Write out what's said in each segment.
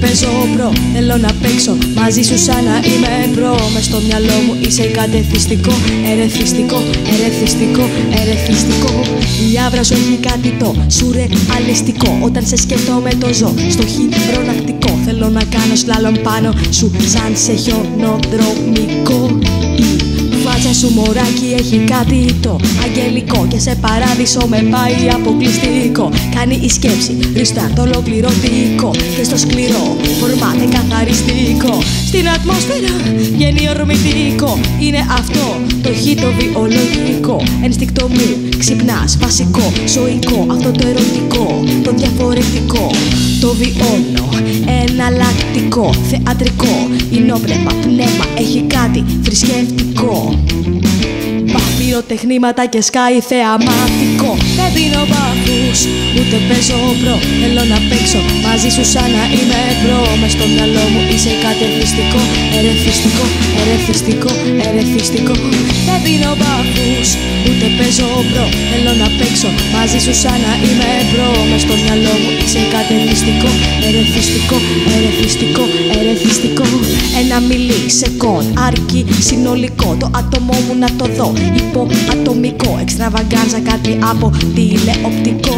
παίζω προ, θέλω να παίξω μαζί σου σαν να είμαι προ. Μες στο μυαλό μου είσαι κατεθιστικό, ερεθιστικό, ερεθιστικό, ερεθιστικό. Η άβρα σου έχει κάτι το σουρεαλιστικό. Όταν σε σκέφτομαι το ζω στο χειρονακτικό. Θέλω να κάνω σλάλομ πάνω σου σαν σε χιονοδρομικό. Φάτσα σου μωράκι έχει κάτι το αγγελικό και σε παράδεισο με πάει αποκλειστικό. Κάνει η σκέψη ρίστα το ολοκληρωτικό και στο σκληρό φορμάται καθαριστικό. Στην ατμόσφαιρα βγαίνει ορμητικό. Είναι αυτό το χ το βιολογικό. Ενστικτό μου ξυπνάς βασικό, ζωικό, αυτό το ερωτικό, το διαφορετικό. Το βιώνω, εναλλακτικό, θεατρικό. Ινόπνευμα, πνεύμα, έχει κάτι θρησκευτικό. Πυροτεχνήματα και σκάει θεαματικό. Δεν δίνω πάθους, ούτε παίζω προ. Θέλω να παίξω μαζί σου σαν να είμαι προ. Μες στο μυαλό μου είσαι κατευθυστικό, ερεθιστικό, ερεθιστικό, ερεθιστικό. Δεν δίνω πάθους, ούτε παίζω προ. Θέλω να παίξω μαζί σου σαν να είμαι προ. Μες στο μυαλό μου είσαι κατευθυστικό, ερεθιστικό, ερεθιστικό, ερεθιστικό. Ένα μιλισεκόν αρκεί συνολικό. Το άτομό μου να το δω υποατομικό. Εξτραβαγκάνζα κάτι από τηλεοπτικό.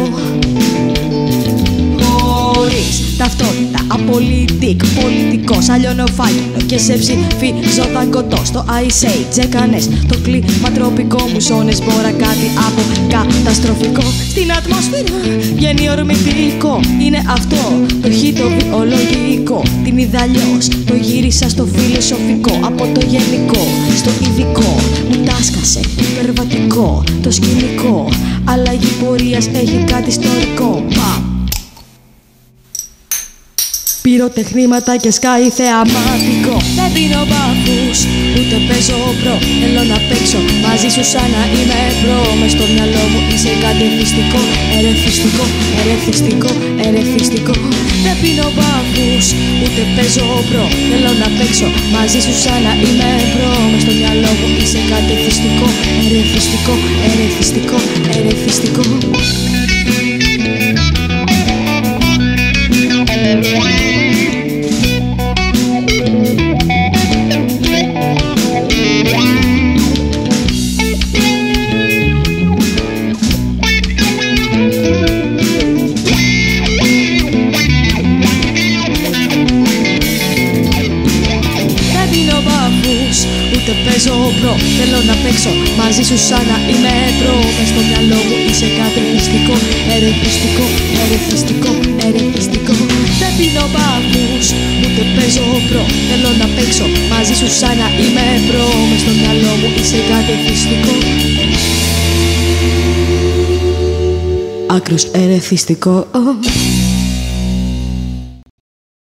Χωρίς ταυτότητα, απολυτικ, πολιτικός, αλλιωνοφάγινο και σε ψηφίζω δαγκωτό. Στο Ice Age έκανες το κλίμα τροπικό μου ζώνες. Μπόρα κάτι από καταστροφικό. Στην ατμόσφαιρα βγαίνει ορμητικό. Είναι αυτό το χ το βιολογικό. Την είδα αλλιώς, το γύρισα στο φιλοσοφικό. Από το γενικό στο ειδικό μου τάσκασε υπερβατικό το σκηνικό. Αλλαγή πορείας έχει κάτι ιστορικό. Πυροτεχνήματα και σκάει θεαματικό. Δεν δίνω πάθους, ούτε παίζω προ. Θέλω να παίξω μαζί σου σαν να είμαι προ. Μες στο μυαλό μου είσαι κατευθυστικό, ερεθιστικό, ερεθιστικό, ερεθιστικό. Δεν δίνω πάθους, ούτε παίζω προ. Θέλω να παίξω μαζί σου σαν να είμαι προ. Μες στο μυαλό μου είσαι κατευθυστικό, ερεθιστικό, ερεθιστικό, ερεθιστικό. Ούτε παίζω προ, θέλω να παίξω μαζί σου σαν να είμαι προ. Μες στο μυαλό μου είσαι κατευθυστικό, ερεθιστικό, ερεθιστικό, ερεθιστικό. Δεν δίνω πάθους, ούτε παίζω προ. Θέλω να παίξω μαζί σου σαν να είμαι προ. Μες στο μυαλό μου είσαι κατευθυστικό, άκρος ερεθιστικό.